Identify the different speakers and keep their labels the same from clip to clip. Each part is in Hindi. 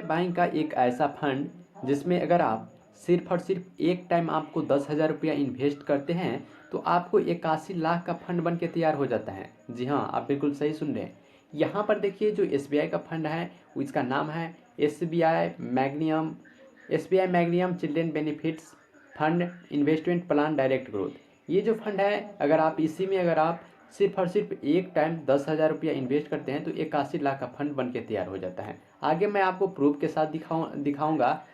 Speaker 1: बैंक का एक ऐसा फंड जिसमें अगर आप सिर्फ और सिर्फ एक टाइम आपको 10,000 रुपया इन्वेस्ट करते हैं तो आपको 81 लाख का फंड बन के तैयार हो जाता है। जी हाँ, आप बिल्कुल सही सुन रहे हैं। यहाँ पर देखिए जो SBI का फंड है वो इसका नाम है SBI Magnum, SBI Magnum children benefits fund investment plan direct growth. ये जो फंड है अगर आप इसी में अगर आप सिर्फ और सिर्फ एक टाइम 10,000 रुपया इन्वेस्ट करते हैं तो 81 लाख का फंड बन के तैयार हो जाता है। आगे मैं आपको प्रूफ के साथ दिखाऊंगा।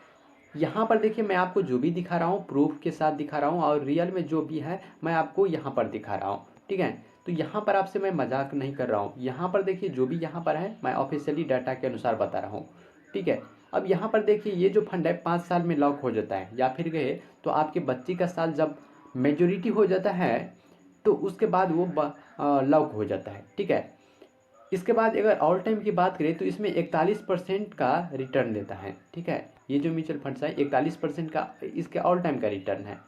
Speaker 1: यहाँ पर देखिए मैं आपको जो भी दिखा रहा हूँ प्रूफ के साथ दिखा रहा हूँ और रियल में जो भी है मैं आपको यहाँ पर दिखा रहा हूँ। ठीक है, तो यहाँ पर आपसे मैं मजाक नहीं कर रहा हूँ। यहाँ पर देखिए जो भी यहाँ पर है मैं ऑफिशियली डाटा के अनुसार बता रहा हूँ। ठीक है, अब यहाँ पर देखिए ये जो फंड है 5 साल में लॉक हो जाता है, या फिर गए तो आपके बच्चे का साल जब मेजोरिटी हो जाता है तो उसके बाद वो लॉक हो जाता है। ठीक है, इसके बाद अगर ऑल टाइम की बात करें तो इसमें 41% का रिटर्न देता है। ठीक है, ये जो म्यूचुअल फंड्स है 41% का इसके ऑल टाइम का रिटर्न है।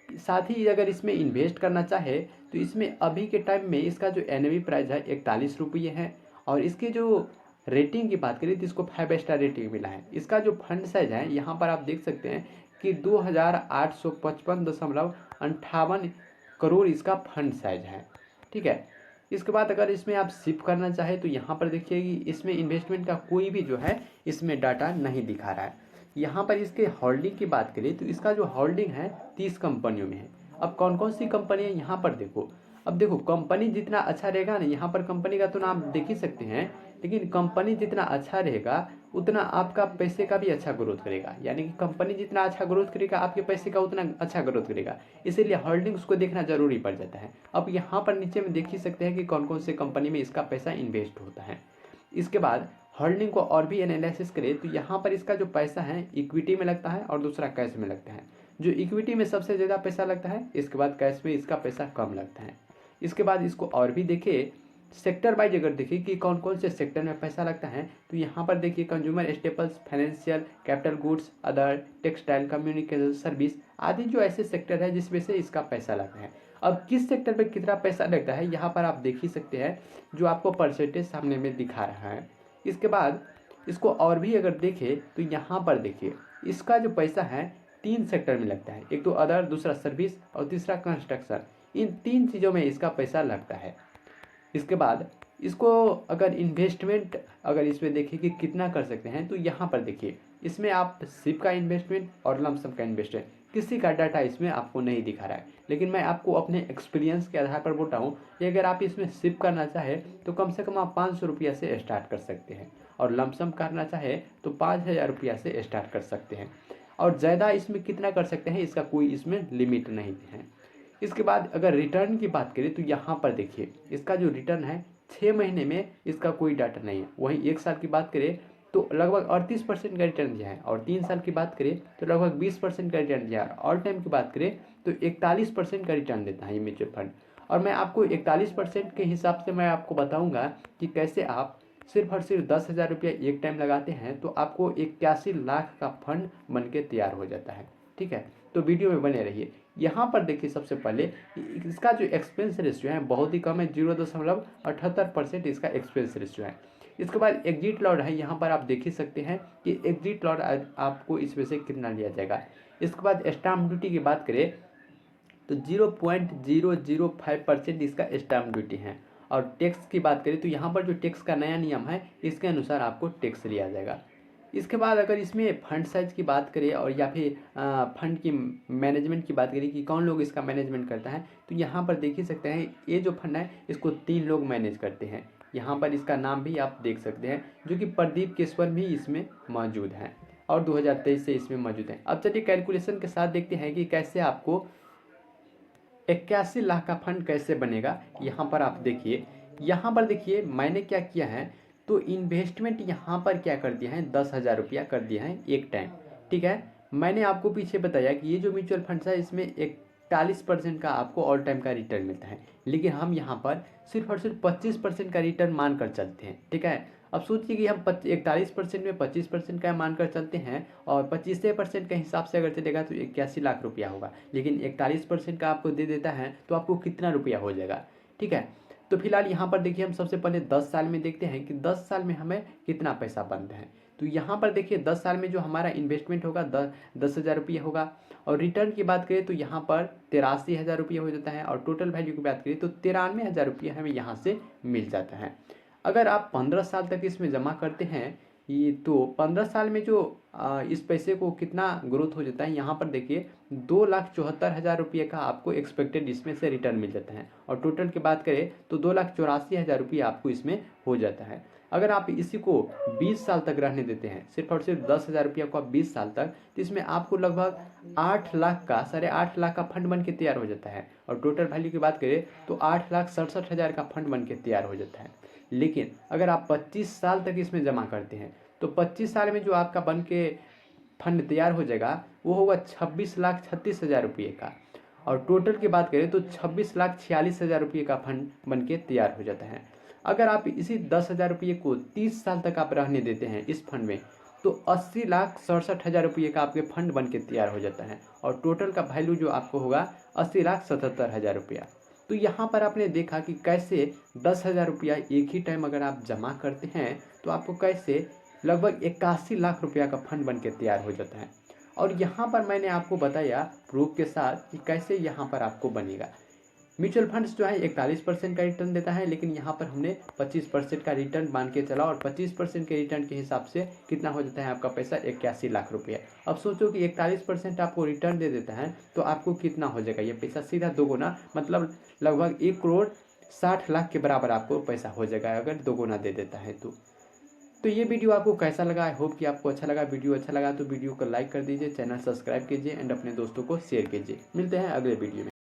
Speaker 1: साथ ही अगर इसमें इन्वेस्ट करना चाहे तो इसमें अभी के टाइम में इसका जो एनएवी प्राइस है 41 रुपये है। और इसकी जो रेटिंग की बात करें तो इसको 5 स्टार रेटिंग मिला है। इसका जो फंड साइज है यहाँ पर आप देख सकते हैं कि 2,855.58 करोड़ इसका फंड साइज है। ठीक है, इसके बाद अगर इसमें आप शिफ्ट करना चाहे तो यहाँ पर देखिए कि इसमें इन्वेस्टमेंट का कोई भी जो है इसमें डाटा नहीं दिखा रहा है। यहाँ पर इसके होल्डिंग की बात करें तो इसका जो होल्डिंग है 30 कंपनियों में है। अब कौन कौन सी कंपनी है यहाँ पर देखो। अब देखो कंपनी जितना अच्छा रहेगा ना, यहाँ पर कंपनी का तो नाम देख ही सकते हैं, लेकिन कंपनी जितना अच्छा रहेगा उतना आपका पैसे का भी अच्छा ग्रोथ करेगा। यानी कि कंपनी जितना अच्छा ग्रोथ करेगा आपके पैसे का उतना अच्छा ग्रोथ करेगा, इसीलिए होल्डिंग्स को देखना जरूरी पड़ जाता है। अब यहाँ पर नीचे में देख ही सकते हैं कि कौन कौन से कंपनी में इसका पैसा इन्वेस्ट होता है। इसके बाद होल्डिंग को और भी एनालिसिस करें तो यहाँ पर इसका जो पैसा है इक्विटी में लगता है और दूसरा कैश में लगता है। जो इक्विटी में सबसे ज़्यादा पैसा लगता है, इसके बाद कैश में इसका पैसा कम लगता है। इसके बाद इसको और भी देखिए सेक्टर वाइज अगर देखिए कि कौन कौन से सेक्टर में पैसा लगता है तो यहाँ पर देखिए consumer staples, financial, capital goods, other, textile, communication service आदि जो ऐसे सेक्टर है जिसमें से इसका पैसा लगता है। अब किस सेक्टर पे कितना पैसा लगता है यहाँ पर आप देख ही सकते हैं, जो आपको परसेंटेज सामने में दिखा रहा है। इसके बाद इसको और भी अगर देखें तो यहाँ पर देखिए इसका जो पैसा है 3 सेक्टर में लगता है, एक तो अदर, दूसरा सर्विस और तीसरा कंस्ट्रक्शन। इन 3 चीज़ों में इसका पैसा लगता है। इसके बाद इसको अगर इन्वेस्टमेंट अगर इसमें देखिए कि कितना कर सकते हैं तो यहाँ पर देखिए इसमें आप सिप का इन्वेस्टमेंट और लमसम का इन्वेस्टमेंट किसी का डाटा इसमें आपको नहीं दिखा रहा है, लेकिन मैं आपको अपने एक्सपीरियंस के आधार पर बोलता हूँ कि अगर आप इसमें सिप करना चाहे तो कम से कम आप 500 रुपया से स्टार्ट कर सकते हैं, और लमसम करना चाहे तो 5,000 रुपया से स्टार्ट कर सकते हैं। और ज़्यादा इसमें कितना कर सकते हैं इसका कोई इसमें लिमिट नहीं है। इसके बाद अगर रिटर्न की बात करें तो यहाँ पर देखिए इसका जो रिटर्न है 6 महीने में इसका कोई डाटा नहीं है। वहीं 1 साल की बात करें तो लगभग 38% का रिटर्न दिया है, और 3 साल की बात करें तो लगभग 20% का रिटर्न दिया है। ऑल टाइम की बात करें तो 41% का रिटर्न देता है ये म्यूचुअल फंड। और मैं आपको 41% के हिसाब से मैं आपको बताऊँगा कि कैसे आप सिर्फ और सिर्फ 10,000 रुपया एक टाइम लगाते हैं तो आपको 81 लाख का फंड बन के तैयार हो जाता है। ठीक है, तो वीडियो में बने रहिए। यहाँ पर देखिए सबसे पहले इसका जो एक्सपेंस रेशियो है बहुत ही कम है, 0.78% इसका एक्सपेंस रेशियो है। इसके बाद एग्जिट लॉट है, यहाँ पर आप देख ही सकते हैं कि एग्जिट लॉट आपको इसमें से कितना लिया जाएगा। इसके बाद स्टाम्प ड्यूटी की बात करें तो 0.005% इसका स्टाम्प ड्यूटी है। और टैक्स की बात करें तो यहाँ पर जो टैक्स का नया नियम है इसके अनुसार आपको टैक्स लिया जाएगा। इसके बाद अगर इसमें फंड साइज की बात करें और या फिर फंड की मैनेजमेंट की बात करें कि कौन लोग इसका मैनेजमेंट करता है तो यहाँ पर देख ही सकते हैं ये जो फंड है इसको 3 लोग मैनेज करते हैं। यहाँ पर इसका नाम भी आप देख सकते हैं जो कि प्रदीप केसवर भी इसमें मौजूद हैं और 2023 से इसमें मौजूद हैं। अब चलिए कैलकुलेशन के साथ देखते हैं कि कैसे आपको 81 लाख का फंड कैसे बनेगा। यहाँ पर आप देखिए, यहाँ पर देखिए मैंने क्या किया है तो इन्वेस्टमेंट यहाँ पर क्या कर दिया है 10,000 रुपया कर दिया है एक टाइम। ठीक है, मैंने आपको पीछे बताया कि ये जो म्यूचुअल फंड है इसमें 41% का आपको ऑल टाइम का रिटर्न मिलता है, लेकिन हम यहाँ पर सिर्फ और सिर्फ 25% का रिटर्न मान कर चलते हैं। ठीक है, अब सोचिए कि हम 41% में 25% का मानकर चलते हैं और 25% के हिसाब से अगर चलेगा तो 81 लाख रुपया होगा, लेकिन 41% का आपको दे देता है तो आपको कितना रुपया हो जाएगा। ठीक है, तो फिलहाल यहाँ पर देखिए हम सबसे पहले 10 साल में देखते हैं कि 10 साल में हमें कितना पैसा बनता है। तो यहाँ पर देखिए 10 साल में जो हमारा इन्वेस्टमेंट होगा 10,000 रुपये होगा, और रिटर्न की बात करें तो यहाँ पर 83,000 रुपये हो जाता है, और टोटल वैल्यू की बात करें तो 93,000 रुपये हमें यहाँ से मिल जाता है। अगर आप 15 साल तक इसमें जमा करते हैं ये, तो 15 साल में जो इस पैसे को कितना ग्रोथ हो जाता है, यहाँ पर देखिए 2,74,000 रुपये का आपको एक्सपेक्टेड इसमें से रिटर्न मिल जाता है, और टोटल की बात करें तो 2,84,000 रुपये आपको इसमें हो जाता है। अगर आप इसी को 20 साल तक रहने देते हैं, सिर्फ और सिर्फ 10,000 रुपया को आप 20 साल तक, तो इसमें आपको लगभग 8 लाख का 8.5 लाख का फंड बन के तैयार हो जाता है, और टोटल वैल्यू की बात करें तो 8,67,000 का फंड बन के तैयार हो जाता है। लेकिन अगर आप 25 साल तक इसमें जमा करते हैं, तो 25 साल में जो आपका बन के फंड तैयार हो जाएगा वो होगा 26,36,000 रुपये का, और टोटल की बात करें तो 26,46,000 रुपये का फंड बन के तैयार हो जाता है। अगर आप इसी 10,000 रुपये को 30 साल तक आप रहने देते हैं इस फंड में, तो 80,67,000 रुपये का आपके फंड बन के तैयार हो जाता है, और टोटल का वैल्यू जो आपको होगा 80,77,000 रुपया। तो यहाँ पर आपने देखा कि कैसे 10,000 रुपया एक ही टाइम अगर आप जमा करते हैं तो आपको कैसे लगभग 81 लाख रुपया का फंड बन के तैयार हो जाता है। और यहाँ पर मैंने आपको बताया प्रूफ के साथ कि कैसे यहाँ पर आपको बनेगा। म्यूचुअल फंड्स जो है 41% का रिटर्न देता है, लेकिन यहाँ पर हमने 25% का रिटर्न मान के चला, और 25% के रिटर्न के हिसाब से कितना हो जाता है आपका पैसा 81 लाख रुपया। अब सोचो कि 41% आपको रिटर्न दे देता है तो आपको कितना हो जाएगा, ये पैसा सीधा दोगुना, मतलब लगभग 1,60,00,000 के बराबर आपको पैसा हो जाएगा अगर दोगुना दे देता है तो ये वीडियो आपको कैसा लगा? आई होप कि आपको अच्छा लगा। वीडियो अच्छा लगा तो वीडियो को लाइक कर दीजिए, चैनल सब्सक्राइब कीजिए एंड अपने दोस्तों को शेयर कीजिए। मिलते हैं अगले वीडियो में।